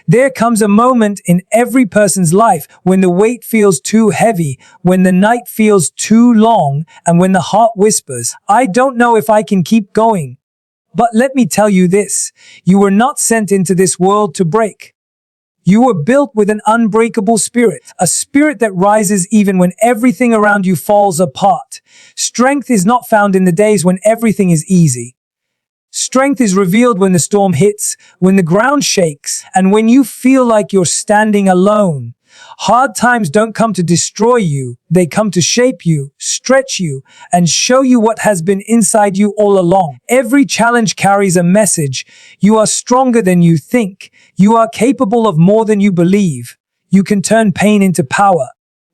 There comes a moment in every person's life when the weight feels too heavy, when the night feels too long, and when the heart whispers, "I don't know if I can keep going." But let me tell you this, you were not sent into this world to break. You were built with an unbreakable spirit, a spirit that rises even when everything around you falls apart. Strength is not found in the days when everything is easy. Strength is revealed when the storm hits, when the ground shakes, and when you feel like you're standing alone. Hard times don't come to destroy you. They come to shape you, stretch you, and show you what has been inside you all along. Every challenge carries a message. You are stronger than you think. You are capable of more than you believe. You can turn pain into power.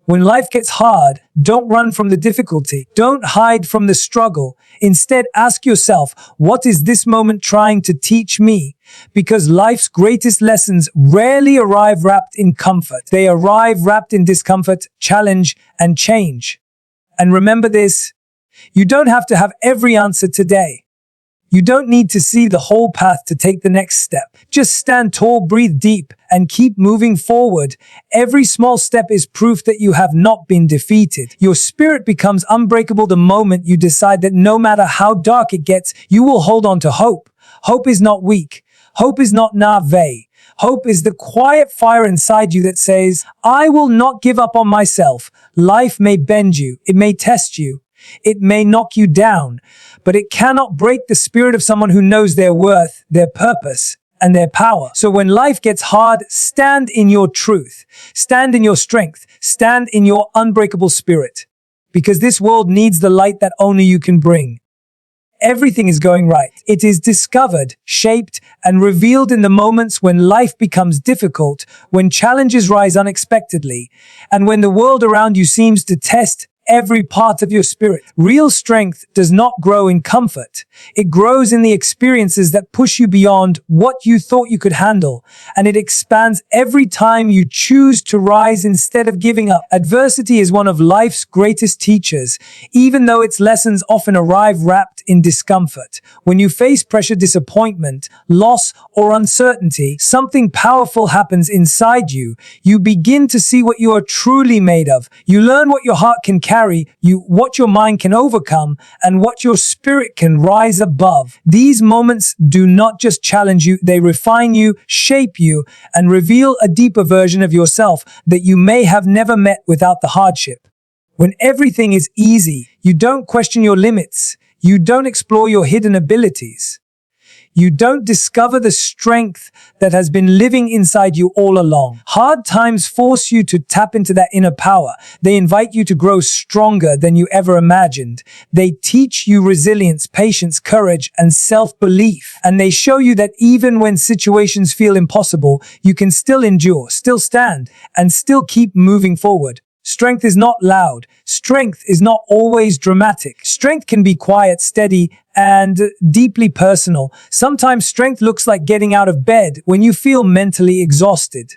When life gets hard, don't run from the difficulty. Don't hide from the struggle. Instead, ask yourself, what is this moment trying to teach me? Because life's greatest lessons rarely arrive wrapped in comfort. They arrive wrapped in discomfort, challenge, and change. And remember this, you don't have to have every answer today. You don't need to see the whole path to take the next step. Just stand tall, breathe deep, and keep moving forward. Every small step is proof that you have not been defeated. Your spirit becomes unbreakable the moment you decide that no matter how dark it gets, you will hold on to hope. Hope is not weak. Hope is not naive. Hope is the quiet fire inside you that says, I will not give up on myself. Life may bend you. It may test you. It may knock you down, but it cannot break the spirit of someone who knows their worth, their purpose, and their power. So when life gets hard, stand in your truth, stand in your strength, stand in your unbreakable spirit, because this world needs the light that only you can bring. Everything is going right. It is discovered, shaped, and revealed in the moments when life becomes difficult, when challenges rise unexpectedly, and when the world around you seems to test every part of your spirit. Real strength does not grow in comfort. It grows in the experiences that push you beyond what you thought you could handle, and it expands every time you choose to rise instead of giving up. Adversity is one of life's greatest teachers, even though its lessons often arrive wrapped in discomfort. When you face pressure, disappointment, loss, or uncertainty, something powerful happens inside you. You begin to see what you are truly made of. You learn what your heart can carry, what your mind can overcome, and what your spirit can rise above. These moments do not just challenge you, they refine you, shape you, and reveal a deeper version of yourself that you may have never met without the hardship. When everything is easy, you don't question your limits. You don't explore your hidden abilities. You don't discover the strength that has been living inside you all along. Hard times force you to tap into that inner power. They invite you to grow stronger than you ever imagined. They teach you resilience, patience, courage, and self-belief. And they show you that even when situations feel impossible, you can still endure, still stand, and still keep moving forward. Strength is not loud. Strength is not always dramatic. Strength can be quiet, steady, and deeply personal. Sometimes strength looks like getting out of bed when you feel mentally exhausted.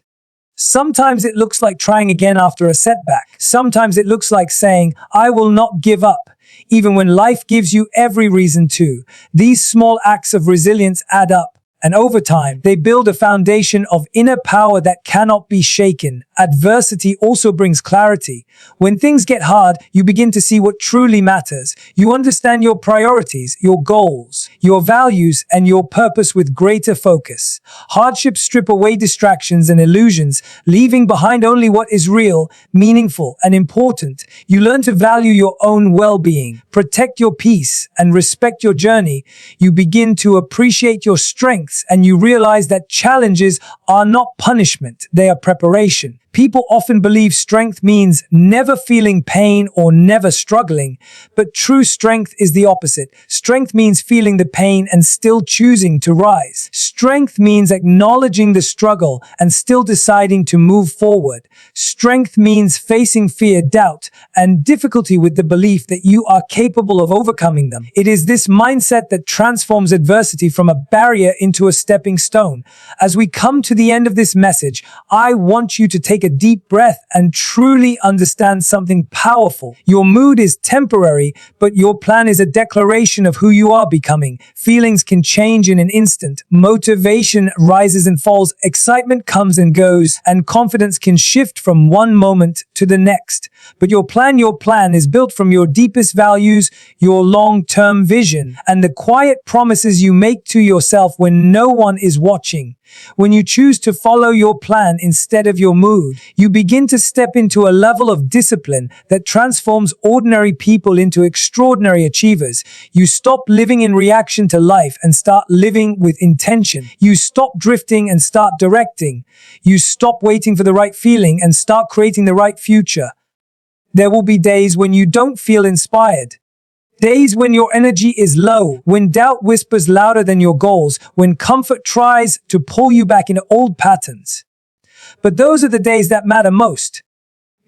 Sometimes it looks like trying again after a setback. Sometimes it looks like saying, I will not give up, even when life gives you every reason to. These small acts of resilience add up. And over time, they build a foundation of inner power that cannot be shaken. Adversity also brings clarity. When things get hard, you begin to see what truly matters. You understand your priorities, your goals, your values, and your purpose with greater focus. Hardships strip away distractions and illusions, leaving behind only what is real, meaningful, and important. You learn to value your own well-being, protect your peace, and respect your journey. You begin to appreciate your strengths, and you realize that challenges are not punishment, they are preparation. People often believe strength means never feeling pain or never struggling, but true strength is the opposite. Strength means feeling the pain and still choosing to rise. Strength means acknowledging the struggle and still deciding to move forward. Strength means facing fear, doubt, and difficulty with the belief that you are capable of overcoming them. It is this mindset that transforms adversity from a barrier into a stepping stone. As we come to the end of this message, I want you to take take a deep breath and truly understand something powerful. Your mood is temporary, but your plan is a declaration of who you are becoming. Feelings can change in an instant. Motivation rises and falls, excitement comes and goes, and confidence can shift from one moment to the next. But your plan is built from your deepest values, your long-term vision, and the quiet promises you make to yourself when no one is watching. When you choose to follow your plan instead of your mood, you begin to step into a level of discipline that transforms ordinary people into extraordinary achievers. You stop living in reaction to life and start living with intention. You stop drifting and start directing. You stop waiting for the right feeling and start creating the right future. There will be days when you don't feel inspired. Days when your energy is low, when doubt whispers louder than your goals, when comfort tries to pull you back into old patterns. But those are the days that matter most.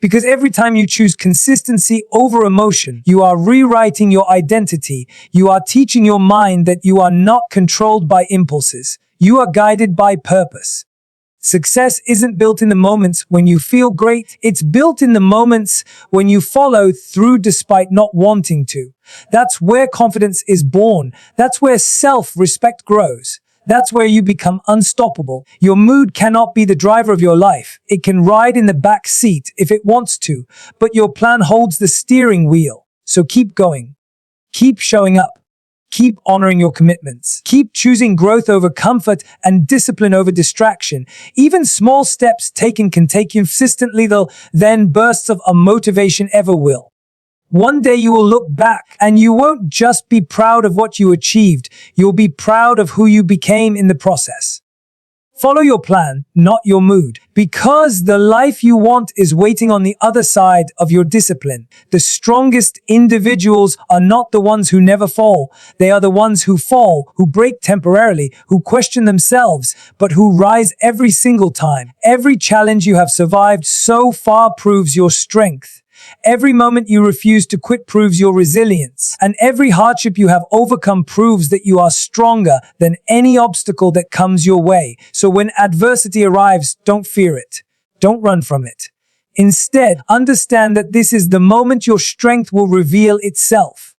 Because every time you choose consistency over emotion, you are rewriting your identity. You are teaching your mind that you are not controlled by impulses. You are guided by purpose. Success isn't built in the moments when you feel great. It's built in the moments when you follow through despite not wanting to. That's where confidence is born. That's where self-respect grows. That's where you become unstoppable. Your mood cannot be the driver of your life. It can ride in the back seat if it wants to, but your plan holds the steering wheel. So keep going. Keep showing up. Keep honoring your commitments. Keep choosing growth over comfort and discipline over distraction. Even small steps taken can take you consistently, though, than bursts of motivation ever will. One day you will look back and you won't just be proud of what you achieved, you'll be proud of who you became in the process. Follow your plan, not your mood, because the life you want is waiting on the other side of your discipline. The strongest individuals are not the ones who never fall. They are the ones who fall, who break temporarily, who question themselves, but who rise every single time. Every challenge you have survived so far proves your strength. Every moment you refuse to quit proves your resilience, and every hardship you have overcome proves that you are stronger than any obstacle that comes your way. So when adversity arrives, don't fear it. Don't run from it. Instead, understand that this is the moment your strength will reveal itself.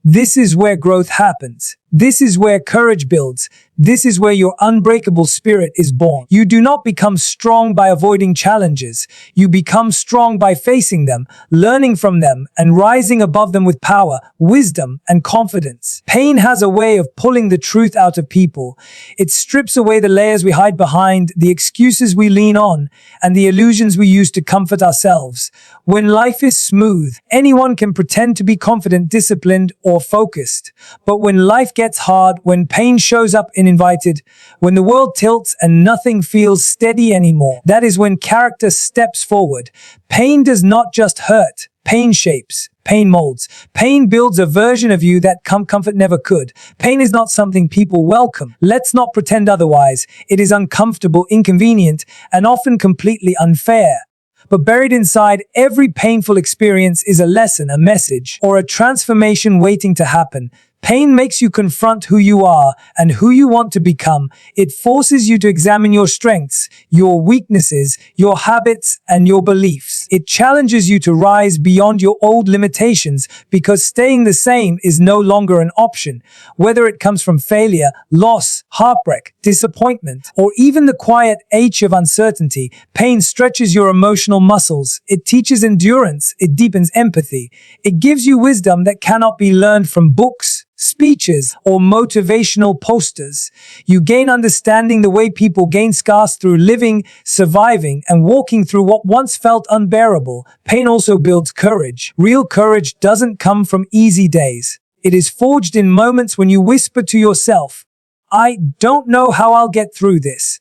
This is where growth happens. This is where courage builds. This is where your unbreakable spirit is born. You do not become strong by avoiding challenges. You become strong by facing them, learning from them, and rising above them with power, wisdom, and confidence. Pain has a way of pulling the truth out of people. It strips away the layers we hide behind, the excuses we lean on, and the illusions we use to comfort ourselves. When life is smooth, anyone can pretend to be confident, disciplined, or focused. But when life gets hard, when pain shows up uninvited, when the world tilts and nothing feels steady anymore, that is when character steps forward. Pain does not just hurt. Pain shapes. Pain molds. Pain builds a version of you that comfort never could. Pain is not something people welcome. Let's not pretend otherwise. It is uncomfortable, inconvenient, and often completely unfair. But buried inside every painful experience is a lesson, a message, or a transformation waiting to happen. Pain makes you confront who you are and who you want to become. It forces you to examine your strengths, your weaknesses, your habits, and your beliefs. It challenges you to rise beyond your old limitations because staying the same is no longer an option. Whether it comes from failure, loss, heartbreak, disappointment, or even the quiet ache of uncertainty, pain stretches your emotional muscles. It teaches endurance. It deepens empathy. It gives you wisdom that cannot be learned from books, speeches, or motivational posters. You gain understanding the way people gain scars through living, surviving, and walking through what once felt unbearable. Pain also builds courage. Real courage doesn't come from easy days. It is forged in moments when you whisper to yourself, "I don't know how I'll get through this,"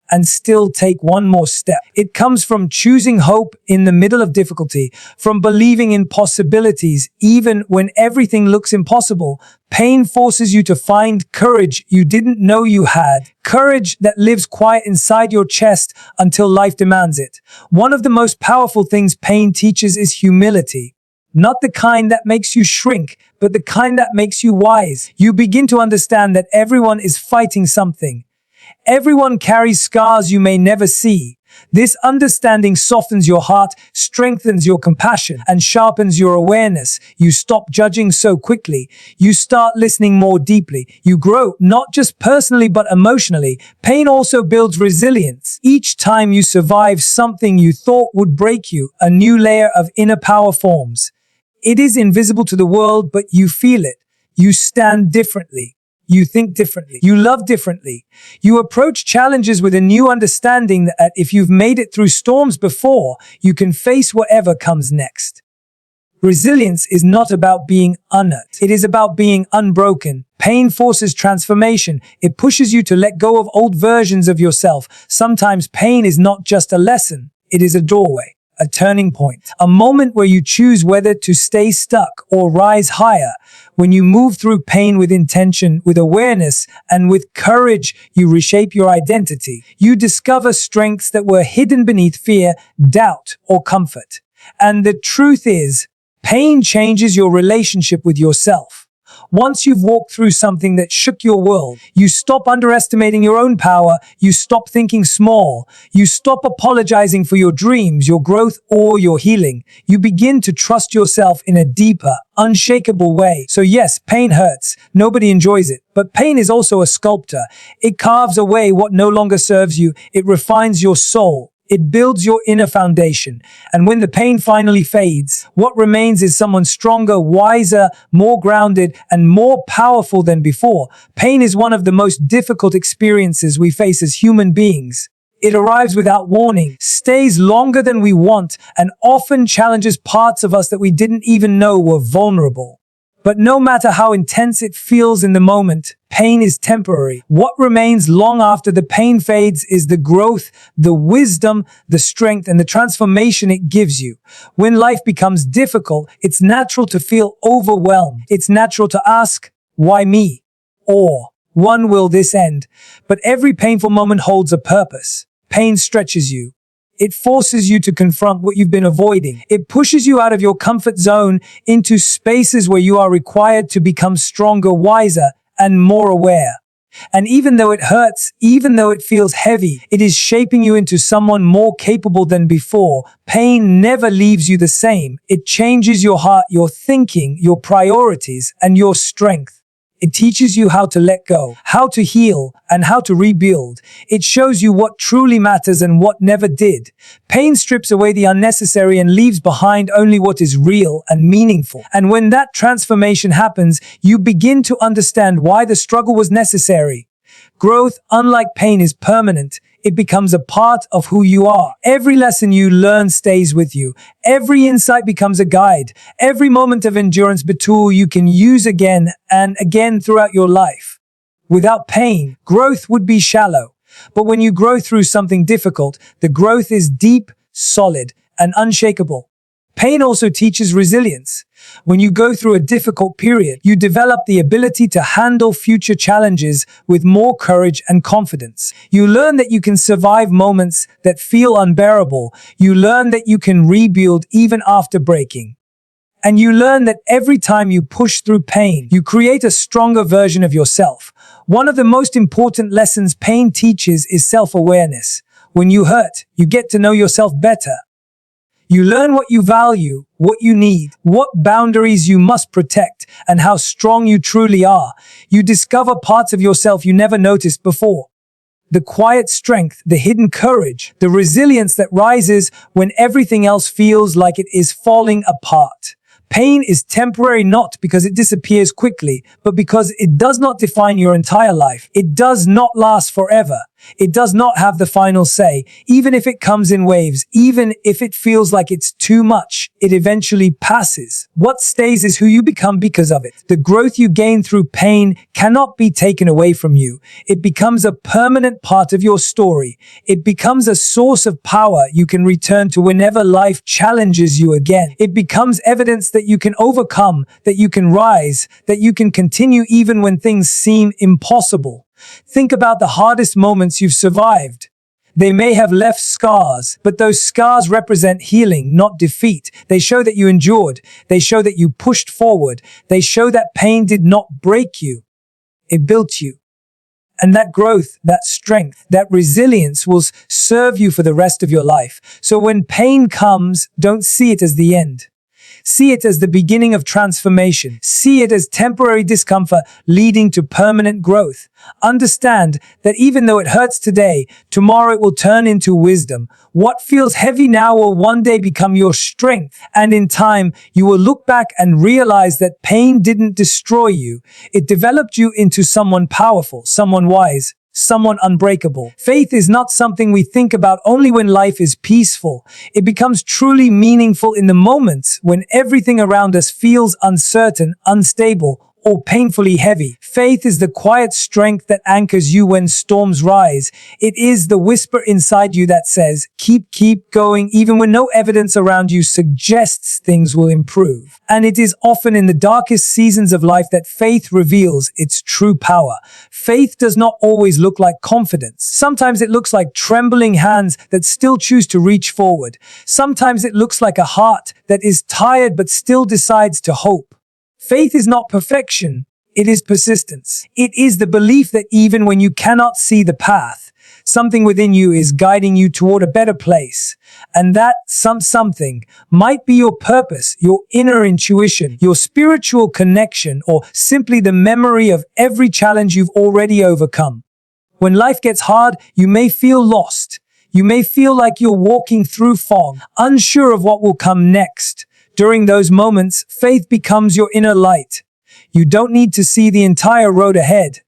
and still take one more step. It comes from choosing hope in the middle of difficulty, from believing in possibilities even when everything looks impossible. Pain forces you to find courage you didn't know you had, courage that lives quiet inside your chest until life demands it. One of the most powerful things pain teaches is humility. Not the kind that makes you shrink, but the kind that makes you wise. You begin to understand that everyone is fighting something. Everyone carries scars you may never see, This understanding softens your heart, strengthens your compassion, and sharpens your awareness. You stop judging so quickly. You start listening more deeply. You grow, not just personally but emotionally. Pain also builds resilience. Each time you survive something you thought would break you, a new layer of inner power forms. It is invisible to the world, but you feel it. You stand differently. You think differently. You love differently. You approach challenges with a new understanding that if you've made it through storms before, you can face whatever comes next. Resilience is not about being unhurt. It is about being unbroken. Pain forces transformation. It pushes you to let go of old versions of yourself. Sometimes pain is not just a lesson. It is a doorway, a turning point, a moment where you choose whether to stay stuck or rise higher. When you move through pain with intention, with awareness, and with courage, you reshape your identity. You discover strengths that were hidden beneath fear, doubt, or comfort. And the truth is, pain changes your relationship with yourself. Once you've walked through something that shook your world, you stop underestimating your own power, you stop thinking small, you stop apologizing for your dreams, your growth, or your healing. You begin to trust yourself in a deeper, unshakable way. So yes, pain hurts. Nobody enjoys it. But pain is also a sculptor. It carves away what no longer serves you. It refines your soul. It builds your inner foundation. And when the pain finally fades, what remains is someone stronger, wiser, more grounded, and more powerful than before. Pain is one of the most difficult experiences we face as human beings. It arrives without warning, stays longer than we want, and often challenges parts of us that we didn't even know were vulnerable. But no matter how intense it feels in the moment, pain is temporary. What remains long after the pain fades is the growth, the wisdom, the strength, and the transformation it gives you. When life becomes difficult, it's natural to feel overwhelmed. It's natural to ask, why me? Or, when will this end? But every painful moment holds a purpose. Pain stretches you. It forces you to confront what you've been avoiding. It pushes you out of your comfort zone into spaces where you are required to become stronger, wiser, and more aware. And even though it hurts, even though it feels heavy, it is shaping you into someone more capable than before. Pain never leaves you the same. It changes your heart, your thinking, your priorities, and your strength. It teaches you how to let go, how to heal, and how to rebuild. It shows you what truly matters and what never did. Pain strips away the unnecessary and leaves behind only what is real and meaningful. And when that transformation happens, you begin to understand why the struggle was necessary. Growth, unlike pain, is permanent. It becomes a part of who you are. Every lesson you learn stays with you. Every insight becomes a guide. Every moment of endurance a tool you can use again and again throughout your life. Without pain, growth would be shallow. But when you grow through something difficult, the growth is deep, solid, and unshakable. Pain also teaches resilience. When you go through a difficult period, you develop the ability to handle future challenges with more courage and confidence. You learn that you can survive moments that feel unbearable. You learn that you can rebuild even after breaking. And you learn that every time you push through pain, you create a stronger version of yourself. One of the most important lessons pain teaches is self-awareness. When you hurt, you get to know yourself better. You learn what you value, what you need, what boundaries you must protect, and how strong you truly are. You discover parts of yourself you never noticed before. The quiet strength, the hidden courage, the resilience that rises when everything else feels like it is falling apart. Pain is temporary not because it disappears quickly, but because it does not define your entire life. It does not last forever. It does not have the final say. Even if it comes in waves, even if it feels like it's too much, it eventually passes. What stays is who you become because of it. The growth you gain through pain cannot be taken away from you. It becomes a permanent part of your story. It becomes a source of power you can return to whenever life challenges you again. It becomes evidence that you can overcome, that you can rise, that you can continue even when things seem impossible. Think about the hardest moments you've survived. They may have left scars, but those scars represent healing, not defeat. They show that you endured. They show that you pushed forward. They show that pain did not break you. It built you. And that growth, that strength, that resilience will serve you for the rest of your life. So when pain comes, don't see it as the end. See it as the beginning of transformation. See it as temporary discomfort leading to permanent growth. Understand that even though it hurts today, tomorrow it will turn into wisdom. What feels heavy now will one day become your strength. And in time, you will look back and realize that pain didn't destroy you. It developed you into someone powerful, someone wise, someone unbreakable. Faith is not something we think about only when life is peaceful. It becomes truly meaningful in the moments when everything around us feels uncertain, unstable, or painfully heavy. Faith is the quiet strength that anchors you when storms rise. It is the whisper inside you that says, keep going, even when no evidence around you suggests things will improve. And it is often in the darkest seasons of life that faith reveals its true power. Faith does not always look like confidence. Sometimes it looks like trembling hands that still choose to reach forward. Sometimes it looks like a heart that is tired but still decides to hope. Faith is not perfection, it is persistence. It is the belief that even when you cannot see the path, something within you is guiding you toward a better place. And that something might be your purpose, your inner intuition, your spiritual connection, or simply the memory of every challenge you've already overcome. When life gets hard, you may feel lost. You may feel like you're walking through fog, unsure of what will come next. During those moments, faith becomes your inner light. You don't need to see the entire road ahead.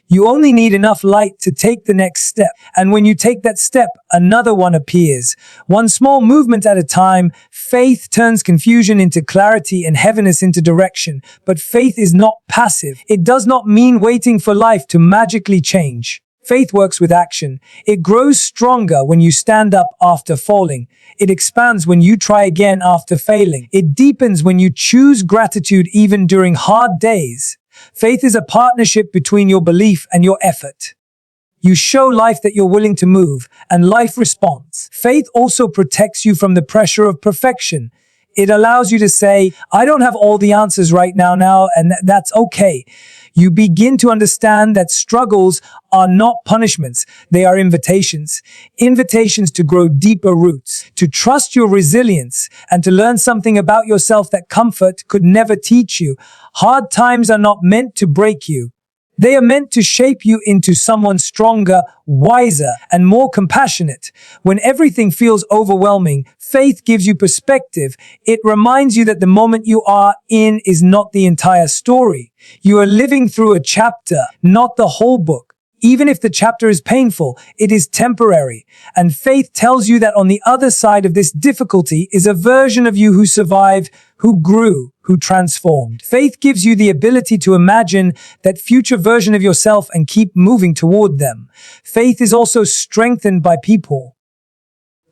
You only need enough light to take the next step. And when you take that step, another one appears. One small movement at a time, faith turns confusion into clarity and heaviness into direction. But faith is not passive. It does not mean waiting for life to magically change. Faith works with action. It grows stronger when you stand up after falling. It expands when you try again after failing. It deepens when you choose gratitude even during hard days. Faith is a partnership between your belief and your effort. You show life that you're willing to move, and life responds. Faith also protects you from the pressure of perfection. It allows you to say, I don't have all the answers right now, and that's okay. You begin to understand that struggles are not punishments. They are invitations. Invitations to grow deeper roots, to trust your resilience, and to learn something about yourself that comfort could never teach you. Hard times are not meant to break you. They are meant to shape you into someone stronger, wiser, and more compassionate. When everything feels overwhelming, faith gives you perspective. It reminds you that the moment you are in is not the entire story. You are living through a chapter, not the whole book. Even if the chapter is painful, it is temporary. And faith tells you that on the other side of this difficulty is a version of you who survived, who grew, who transformed. Faith gives you the ability to imagine that future version of yourself and keep moving toward them. Faith is also strengthened by people.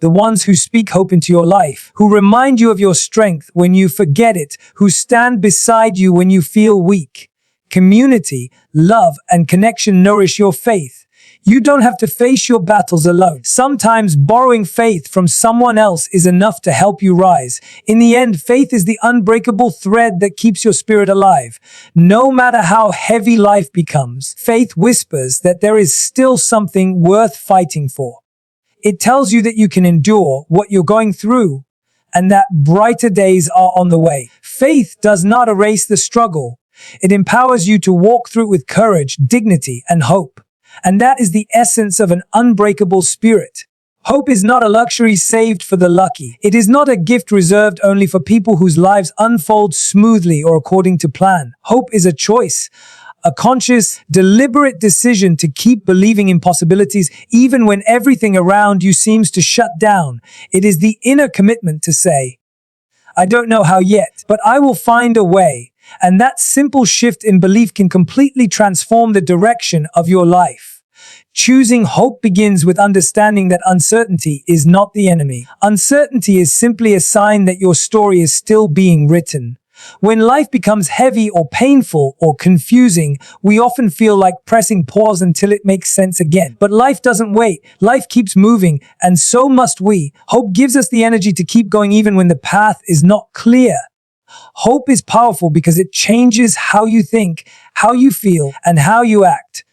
The ones who speak hope into your life, who remind you of your strength when you forget it, who stand beside you when you feel weak. Community, love, and connection nourish your faith. You don't have to face your battles alone. Sometimes borrowing faith from someone else is enough to help you rise. In the end, faith is the unbreakable thread that keeps your spirit alive. No matter how heavy life becomes, faith whispers that there is still something worth fighting for. It tells you that you can endure what you're going through and that brighter days are on the way. Faith does not erase the struggle. It empowers you to walk through it with courage, dignity, and hope. And that is the essence of an unbreakable spirit. Hope is not a luxury saved for the lucky. It is not a gift reserved only for people whose lives unfold smoothly or according to plan. Hope is a choice, a conscious, deliberate decision to keep believing in possibilities even when everything around you seems to shut down. It is the inner commitment to say, I don't know how yet, but I will find a way. And that simple shift in belief can completely transform the direction of your life. Choosing hope begins with understanding that uncertainty is not the enemy. Uncertainty is simply a sign that your story is still being written. When life becomes heavy or painful or confusing, we often feel like pressing pause until it makes sense again. But life doesn't wait. Life keeps moving, and so must we. Hope gives us the energy to keep going even when the path is not clear. Hope is powerful because it changes how you think, how you feel, and how you act.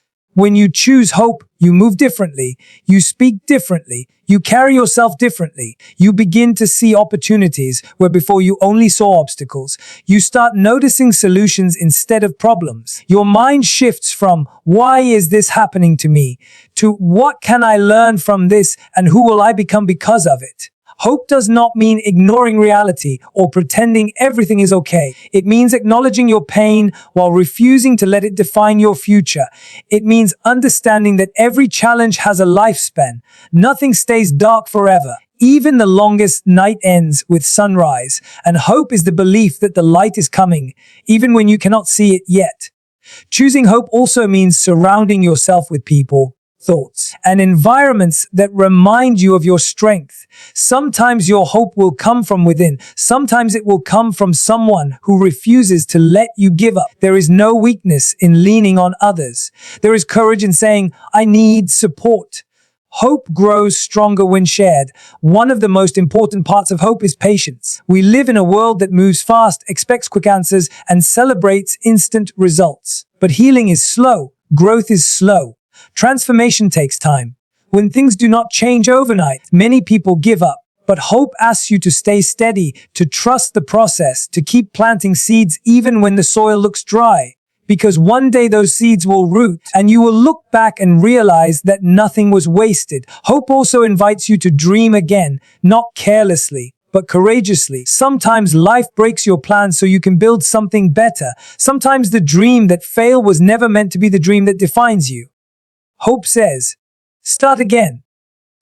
When you choose hope, you move differently, you speak differently, you carry yourself differently. You begin to see opportunities where before you only saw obstacles. You start noticing solutions instead of problems. Your mind shifts from, why is this happening to me, to what can I learn from this and who will I become because of it? Hope does not mean ignoring reality or pretending everything is okay. It means acknowledging your pain while refusing to let it define your future. It means understanding that every challenge has a lifespan. Nothing stays dark forever. Even the longest night ends with sunrise. And hope is the belief that the light is coming, even when you cannot see it yet. Choosing hope also means surrounding yourself with people, thoughts, and environments that remind you of your strength. Sometimes your hope will come from within. Sometimes it will come from someone who refuses to let you give up. There is no weakness in leaning on others. There is courage in saying, I need support. Hope grows stronger when shared. One of the most important parts of hope is patience. We live in a world that moves fast, expects quick answers, and celebrates instant results. But healing is slow. Growth is slow. Transformation takes time. When things do not change overnight, many people give up. But hope asks you to stay steady, to trust the process, to keep planting seeds even when the soil looks dry. Because one day those seeds will root, and you will look back and realize that nothing was wasted. Hope also invites you to dream again, not carelessly, but courageously. Sometimes life breaks your plans so you can build something better. Sometimes the dream that failed was never meant to be the dream that defines you. Hope says, start again,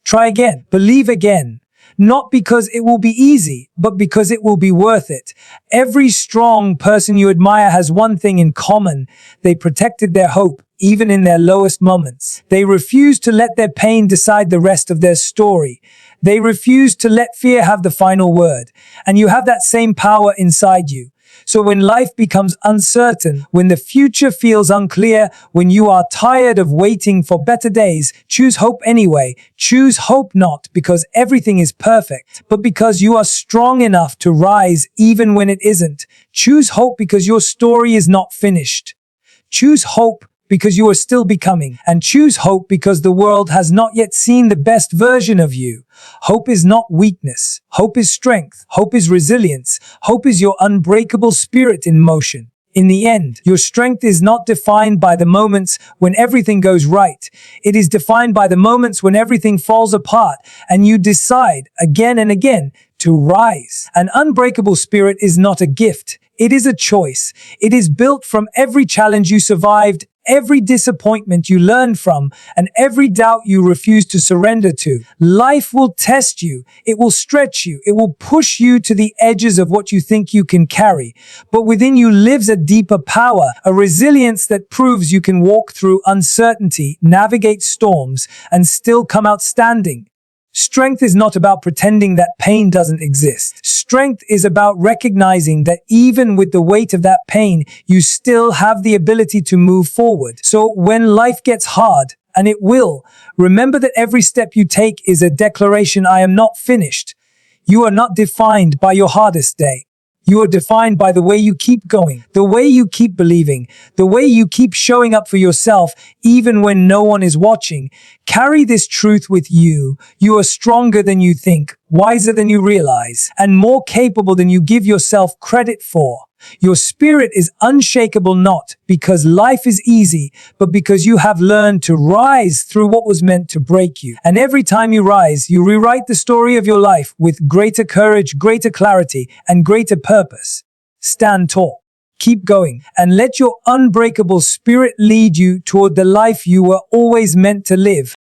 try again, believe again, not because it will be easy, but because it will be worth it. Every strong person you admire has one thing in common. They protected their hope, even in their lowest moments. They refused to let their pain decide the rest of their story. They refused to let fear have the final word. And you have that same power inside you. So when life becomes uncertain, when the future feels unclear, when you are tired of waiting for better days, choose hope anyway. Choose hope not because everything is perfect, but because you are strong enough to rise even when it isn't. Choose hope because your story is not finished. Choose hope because you are still becoming. And choose hope because the world has not yet seen the best version of you. Hope is not weakness. Hope is strength. Hope is resilience. Hope is your unbreakable spirit in motion. In the end, your strength is not defined by the moments when everything goes right. It is defined by the moments when everything falls apart and you decide again and again to rise. An unbreakable spirit is not a gift. It is a choice. It is built from every challenge you survived, every disappointment you learned from, and every doubt you refuse to surrender to. Life will test you. It will stretch you. It will push you to the edges of what you think you can carry. But within you lives a deeper power, a resilience that proves you can walk through uncertainty, navigate storms, and still come out standing. Strength is not about pretending that pain doesn't exist. Strength is about recognizing that even with the weight of that pain, you still have the ability to move forward. So when life gets hard, and it will, remember that every step you take is a declaration, I am not finished. You are not defined by your hardest day. You are defined by the way you keep going, the way you keep believing, the way you keep showing up for yourself, even when no one is watching. Carry this truth with you. You are stronger than you think, wiser than you realize, and more capable than you give yourself credit for. Your spirit is unshakable not because life is easy, but because you have learned to rise through what was meant to break you. And every time you rise, you rewrite the story of your life with greater courage, greater clarity, and greater purpose. Stand tall. Keep going, and let your unbreakable spirit lead you toward the life you were always meant to live.